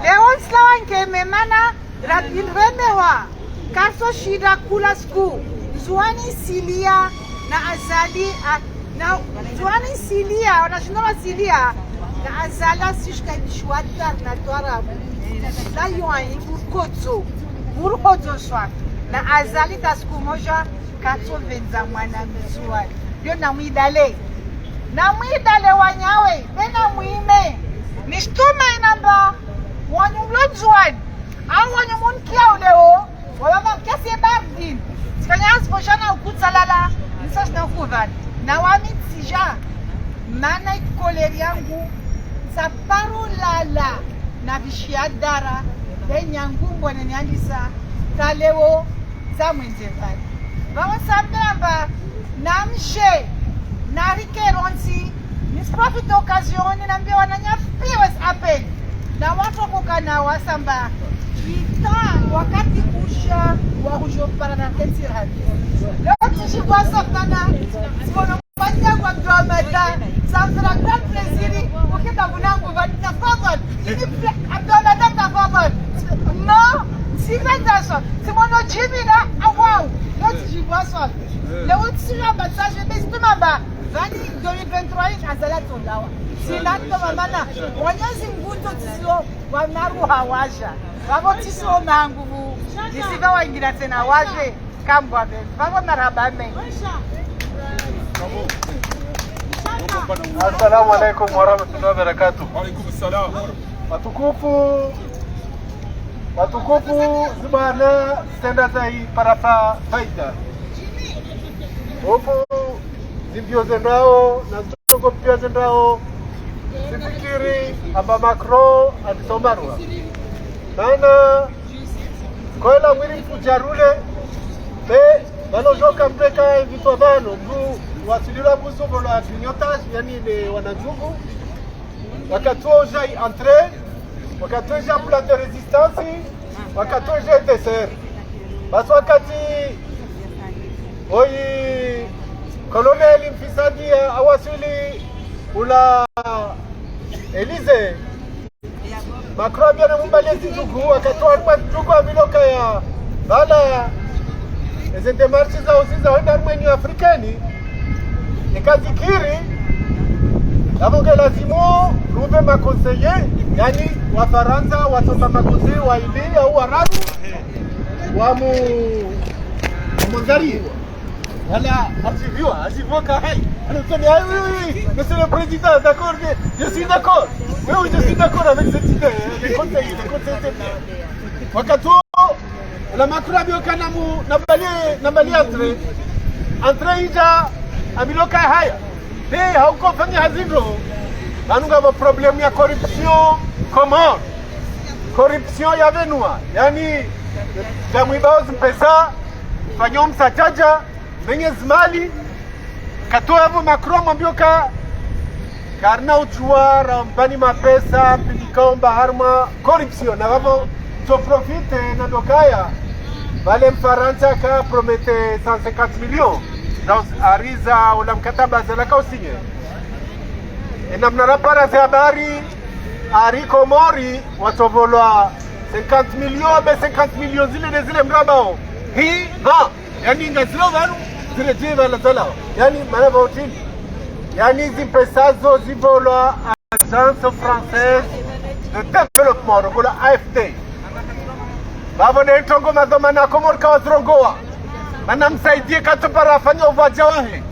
leo nslawanke memana rabilremewa kaso shida kula sku nzuani silia na azali na nzuani silia wanashindwa silia na azala sishka nishwata na twarabu la yuani burkozo burkozo swa na azali tasku moja kato venza mwana mzuani yo na mwidale wanyawe bena muime nishtume inamba wanyumlonzwani au wanyumunkia uleo wabama mkiasi bardin sikanyasi poshana ukutsalala nisashna ukuvani na wamitija mana ikoleri yangu saparu lala na vishiadara benyangu mbwana nyandisa talewo za mwenzevani vama sambamba namshe narikeronsi nisprofite okazioni nambia wananyafiwe apen na watu wakukana wasamba tuita wakati kusha wakujopara na ketirani leo tushibwasapana sikono mpanja kwa Abdulhamada samsara grand plaisiri ukita bunangu vanita fabon ini Abdulhamada tafabon no sivendaso simono jimina awau leo tushibwasapana leo tushibwasapana bestumamba Vani 2023 azala tondawa. Sinato mamana wanyazi nguto tisio wa maruha waja. Wabo tisio manguvu. Nisiga waingira tena waje kambwa be. Wabo marabame. Assalamu alaikum warahmatullahi wabarakatuh. Wa alaikum assalam. Watukufu zibana senda zai parafa faida. Opo zimbio zendao na zoko pia zendao sifikiri amba Macron atisomarwa nana koela mwili kujarule be balojoka mpeka vitu vano mbu wasilila buso bolo atinyotaji yani ne wanajugu wakatoja entrée, wakatoja plan de resistance, wakatoja dessert. Basi wakati oyi koloneli mfisadi awasili ula Elize Macron bien mumbalia zijugu wakatoa kwa tuko miloka ya bala eze demarche za usiza wenda Armenia Afrikani nikazikiri avoke lazimo rube makonseye yani wa Faransa watomba makonseye wa ili au Arabu wa Mongolie. Voilà, archiviwa Kahel. Alors, oui, monsieur le président, d'accord, je suis d'accord. Oui, je suis d'accord avec cette idée. Les conseils. Wakati la Macron abioka nambali entre ija abiloka haya. Hauko fanya hazindro. Banunga ba problemu ya corruption comment? Corruption ya venua. Yani jamwibao mpesa fanyo msachaja venye zmali katoa hapo Macron mwambioka karna uchuara mpani mapesa pilikomba harma corruption na hapo to profite na dokaya vale mfaransa ka promete 150 millions dans ariza ula mkataba zela kausinye na mnarapara za habari ariko mori watovolwa 50 millions be 50 millions zile mrabao hii ha yani ngazilo varu zile jiva la tala yani manava hoteli yani hizi pesa zo zivolwa Agence Française de Développement rogola AFD babo ne tongo madhamana komorka wazrongoa mana msaidie katopara afanya uvaja wahe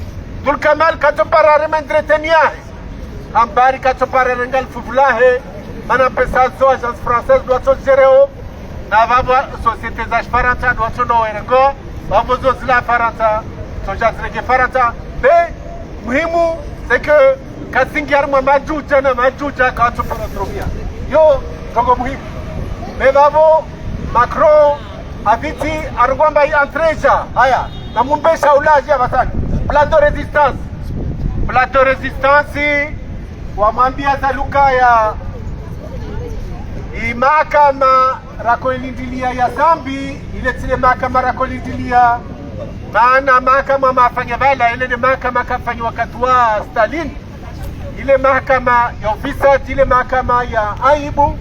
Dulkamal katopara remendreteniahe ambari katopara rengal fufulahe mana pesa zo Agence Française doit gérer na babo société za Faransa doit no ergo babo zo zila Faransa soja zilege Faransa be muhimu c'est que kasingi arma majuja na majuja katopara tromia yo tongo muhimu me babo Macron aviti argwamba hii entreja haya na mumbesha ulaji abatani plan de resistance wamwambia zaluka ya mahakama rakoilindilia ya Zambi ile tile mahakama rakoilindilia maana mahakama mafanya bala ile ni mahakama kafanya wakati wa Stalin ile mahakama ya ofisa ile mahakama ya aibu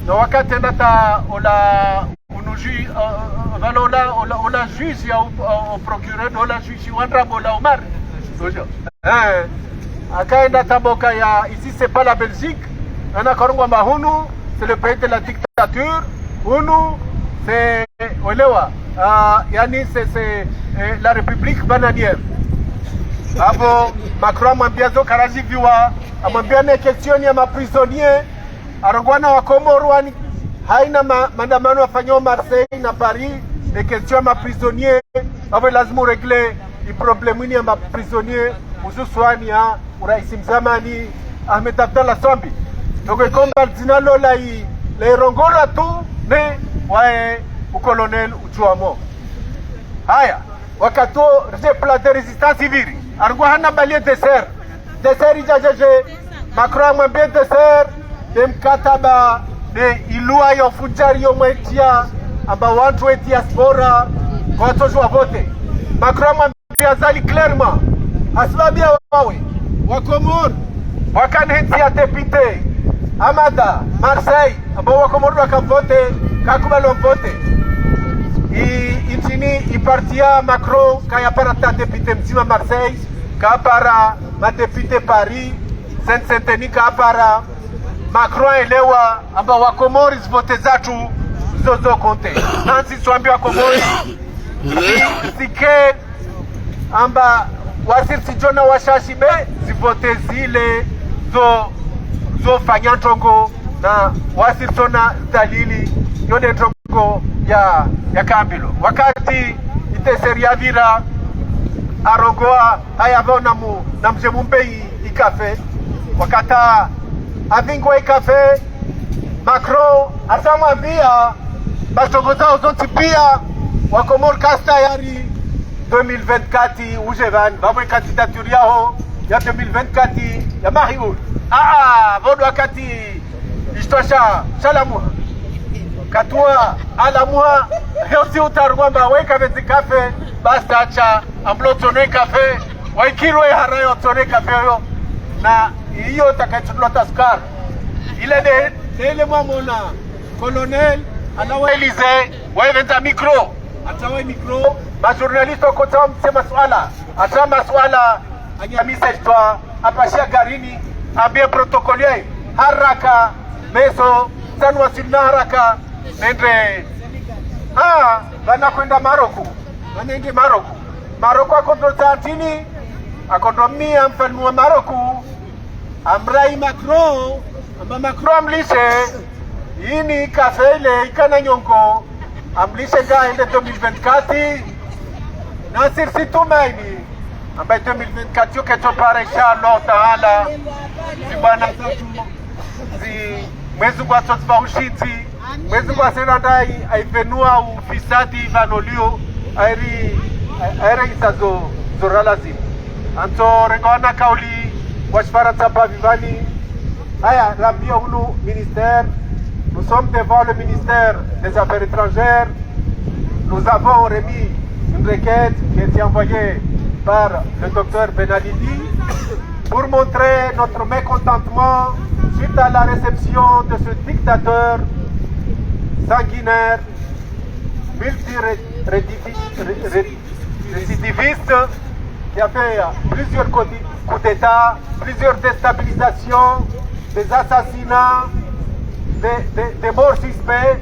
na wakati ndata ola unuji ola juge au procureur ola juge wandrabo la Omar sojo akaenda taboka ya ici c'est pas la Belgique ana korongwa mahunu c'est le pays de la dictature hunu c'est olewa yani c'est la république bananière hapo Macron mwambia zo karaji viwa amwambia ne question ya maprisonnier arongwana wa Komorwani haina maandamano afanywa Marseille na Paris de question ya prisonnier hapo lazima uregle i problemu ya prisonnier ususwani ya urais mzamani Ahmed Abdallah Sombi togo komba zinalo la rongola tu ne wae ukolonel uchuamo haya wakato rje plan de résistance hiviri arongwa hana balie dessert ijajeje Macron mwambie dessert de mkataba de ilua ya ufujari ya mwetia amba watu we diaspora kwa watoto vote Macron mwambia zali clairement asbabia wawe wakomor wakanheti ya depute Amada Marseille amba wakomor wakavote kakubalo vote intini ipartia Macron kaya para ta depute mzima Marseille ka para ma depute Paris Saint-Denis ka para Macron elewa amba wakomori vote zatu zozo konte nansi swambi wakomori sike amba wasirsi jona washashibe zivote zile zo fanyantongo na wasirsona dalili yone tongo ya kambilo wakati iteseria vira arongoa hayavona na mjemumbe ikafe wakata avingwa ikafe Macron asamwambia bastongo zao zonti pia wakomor kasta yari 2024 ujevan babo kandidature yao ya 2024 ya mahiul vodo wakati ishtosha shalamuha katua alamuha yosi utarwamba weka vezi kafe basta acha amlotone kafe waikirwe harayo tone kafe yo na hiyo takachulota skar ile ile mwamona colonel anawa Elise waeventa micro atawa micro ma journaliste okota msema swala ata maswala anyamisa istwa apashia garini ambie protokolier haraka meso sanwa sinna haraka nendre wanakwenda wanaende Maroko akondo tantini akondo mia mfalme wa Maroko amrai Macron amlishe ini kafele ikana nyongo amlishe gaende 2024 Nasir Situmaini ambaye 2024 yoke topara inshallah taala zibana zatu mwezi kwa sotsba ushiti mwezi kwa senandai aivenua ufisadi vanolio airi isazo zoralazi anto rengona kauli washfara tsapa vivani haya rambia unu ministère. Nous sommes devant le ministère des Affaires étrangères. Nous avons remis une requête qui a été envoyée par le docteur Benalidi pour montrer notre mécontentement suite à la réception de ce dictateur sanguinaire, multirécidiviste, qui a fait plusieurs coups d'État, plusieurs déstabilisations, des assassinats, des morts suspects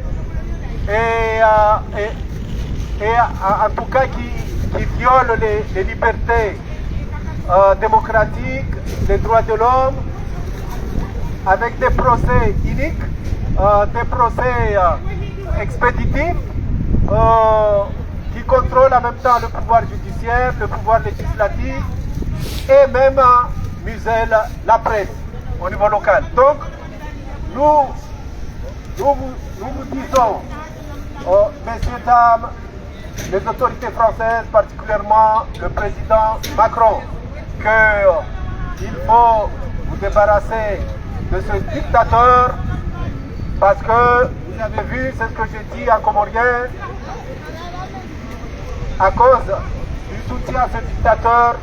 et en tout cas qui violent les libertés démocratiques, les droits de l'homme, avec des procès uniques, des procès expéditifs qui contrôlent en même temps le pouvoir judiciaire, le pouvoir législatif et même musellent la presse au niveau local. Donc, nous vous disons, messieurs, dames, les autorités françaises, particulièrement le président Macron, qu'il faut vous débarrasser de ce dictateur parce que, vous avez vu, c'est ce que j'ai dit en comorien, à cause du soutien à ce dictateur,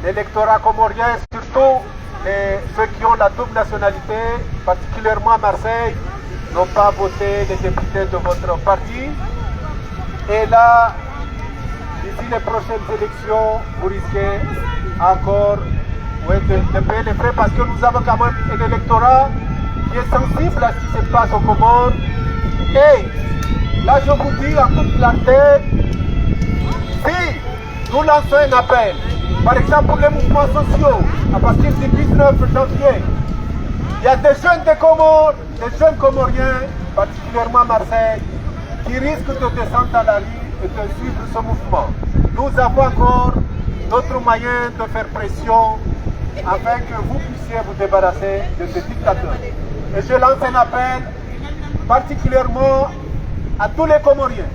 l'électorat comorien, surtout ceux qui ont la double nationalité, particulièrement à Marseille, n'ont pas voté les députés de votre parti. Et là, d'ici les prochaines élections, vous risquez encore de payer les frais parce que nous avons quand même un électorat qui est sensible à ce qui se passe aux Comores. Et là, je vous dis en toute clarté, si nous lançons un appel, par exemple pour les mouvements sociaux, à partir du 19 janvier, il y a des jeunes des Comores, des jeunes Comoriens, particulièrement à Marseille, qui risquent de descendre dans la rue et de suivre ce mouvement. Nous avons encore d'autres moyens de faire pression afin que vous puissiez vous débarrasser de ce dictateur. Et je lance un appel particulièrement à tous les Comoriens.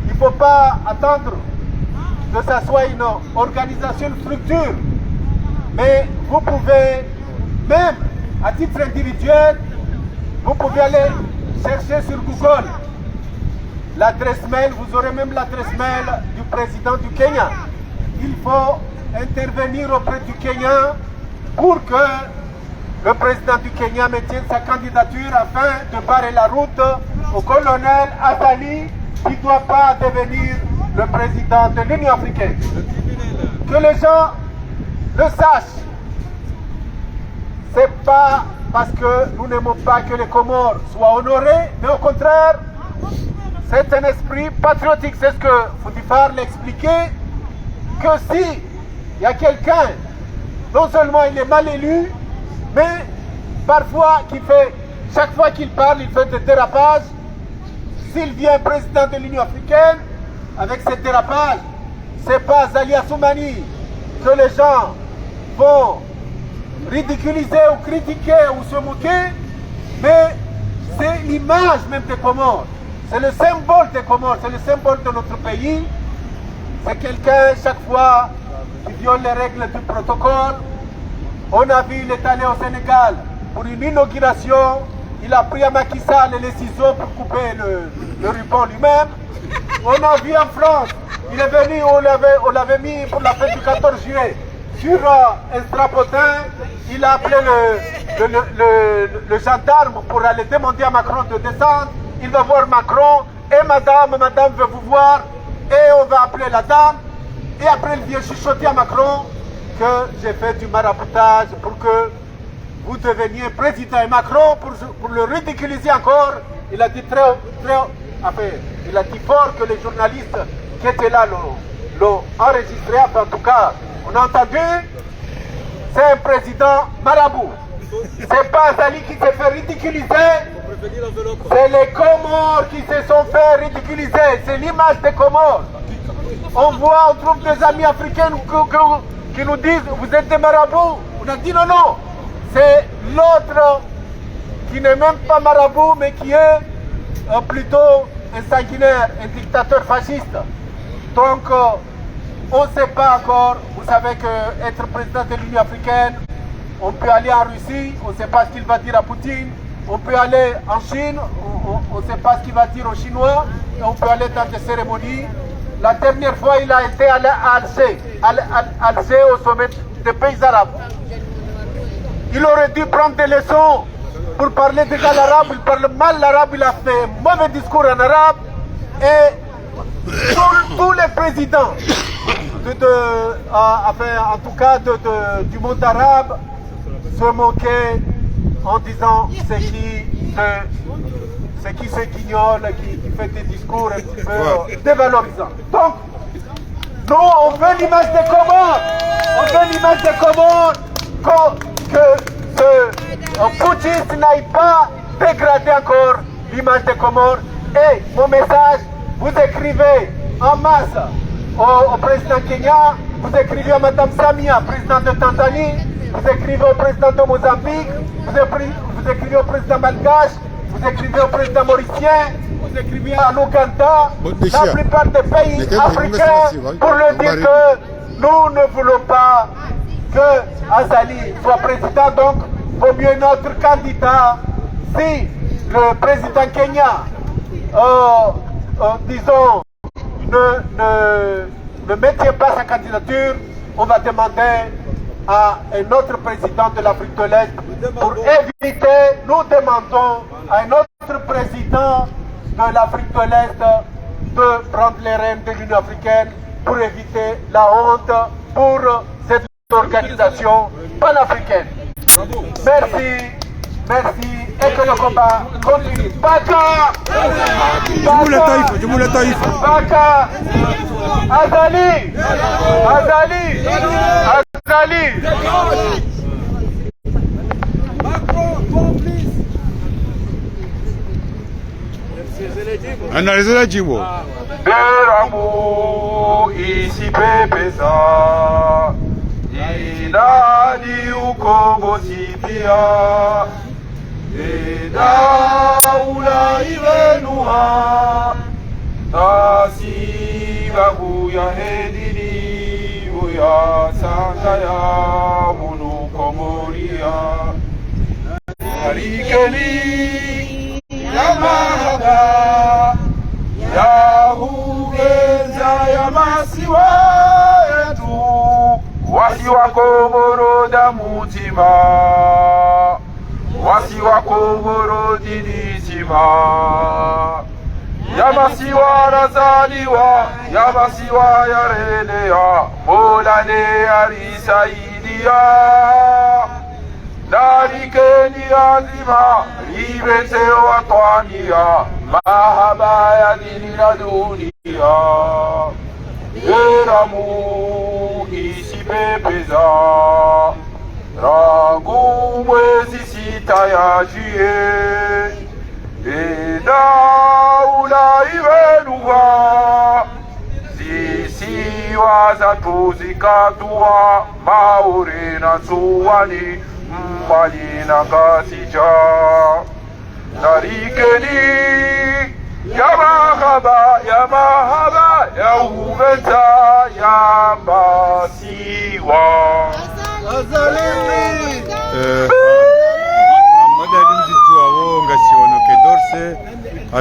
Il ne faut pas attendre que ça soit une organisation, une structure, mais vous pouvez, même à titre individuel, vous pouvez aller chercher sur Google l'adresse mail, vous aurez même l'adresse mail du président du Kenya. Il faut intervenir auprès du Kenya pour que le président du Kenya maintienne sa candidature afin de barrer la route au colonel Azali qui ne doit pas devenir le président de l'Union africaine. Que les gens le sachent. C'est pas parce que nous n'aimons pas que les Comores soient honorés, mais au contraire, c'est un esprit patriotique. C'est ce que Foudifar l'expliquait, que si il y a quelqu'un, non seulement il est mal élu, mais parfois chaque fois qu'il parle, il fait des dérapages. S'il vient président de l'Union africaine, avec ces dérapages, c'est pas Azali Assoumani que les gens vont ridiculiser ou critiquer ou se moquer, mais c'est l'image même des Comores. C'est le symbole des Comores, c'est le symbole de notre pays. C'est quelqu'un, chaque fois, qui viole les règles du protocole, On a vu, il est allé au Sénégal pour une inauguration. Il a pris à Macky Sall les ciseaux pour couper le ruban lui-même. On a vu en France, il est venu, on l'avait mis pour la fête du 14 juillet sur un strapotin. Il a appelé le gendarme pour aller demander à Macron de descendre. Il va voir Macron et madame veut vous voir et on va appeler la dame. Et après il vient chuchoter à Macron que j'ai fait du maraboutage pour que vous deveniez président. Et Macron, pour le ridiculiser encore, il a dit il a dit fort que les journalistes qui étaient là l'ont enregistré. En tout cas, on a entendu, c'est un président marabout. C'est pas Azali qui s'est fait ridiculiser, c'est les Comores qui se sont fait ridiculiser. C'est l'image des Comores. On trouve des amis africains qui nous disent vous êtes des marabouts. On a dit non. C'est l'autre qui n'est même pas marabout, mais qui est plutôt un sanguinaire, un dictateur fasciste. Donc, on ne sait pas encore. Vous savez qu'être président de l'Union africaine, on peut aller en Russie, on ne sait pas ce qu'il va dire à Poutine. On peut aller en Chine, on ne sait pas ce qu'il va dire aux Chinois. Et on peut aller dans des cérémonies. La dernière fois, il a été à Alger, au sommet des pays arabes. Il aurait dû prendre des leçons pour parler déjà l'arabe. Il parle mal l'arabe, il a fait un mauvais discours en arabe. Et tous les présidents, en tout cas du monde arabe, se moquaient en disant c'est qui se guignole, qui fait des discours un petit peu dévalorisants. Donc, nous, on veut l'image des Comores. On veut l'image des Comores que ce putschiste n'aille pas dégrader encore l'image des Comores. Et mon message, vous écrivez en masse au président Kenya, vous écrivez à Madame Samia, présidente de Tanzanie, vous écrivez au président de Mozambique, vous écrivez au président malgache, vous écrivez au président mauricien, vous écrivez à l'Ouganda, la plupart des pays africains, pour leur dire que nous ne voulons pas que Azali soit président, donc il vaut mieux notre candidat. Si le président Kenya, disons, ne maintient pas sa candidature, on va demander à un autre président de l'Afrique de l'Est pour éviter, nous demandons à un autre président de l'Afrique de l'Est de prendre les rênes de l'Union africaine pour éviter la honte pour cette organisation panafricaine. Merci, et que le combat continue. Baka! Baka! Azali! Analizela Jimbo. Beramu isi pepesa Idadi ukongo sipia Edaula ivenuha Tasi bagu ya hedini Uya santa ya munu komoria Harikeli ya mahaba Ya hugeza ya masiwa yetu Wasi wako boroda mutima Wasi wako borodi nitima Yamasiwa razaliwa Yamasiwa yarenea Molane arisaidia Narikeni azima Libete watwania Mahaba ya dini na dunia Eramu isi pepeza Rangu mwezi sita ya jie Edaula ivenuwa Zisiwa za tuzikatua Maure na suwani Mbali na kasija Narikeni Ya mahaba, ya uveta, ya masiwa. Azali!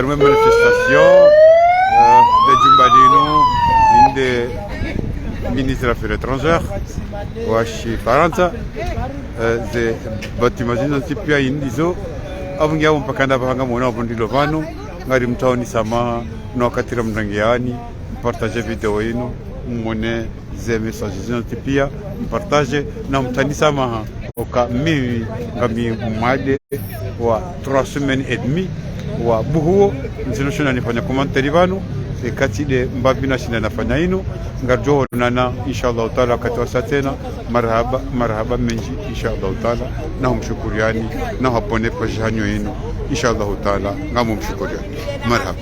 harimo manifestation de jumbalino inde ministre des Affaires étrangères wa shi Faransa ze batimazino tipia indizo avungia mpakanda bahanga mona bondilo vano ngari mtaoni sama no katira mrangiani partager video ino mone ze messages zino tipia partage na mtani sama oka mimi ngami made wa 3 semaines et demie wa buhuo nzinoshona nifanya komantari vano kati de mbabina shina nafanya ino ngarjo nana inshallah taala katwa satena marhaba menji inshallah taala na humshukuriani na hapone pajanyo ino inshallah taala ngamu mshukuriani marhaba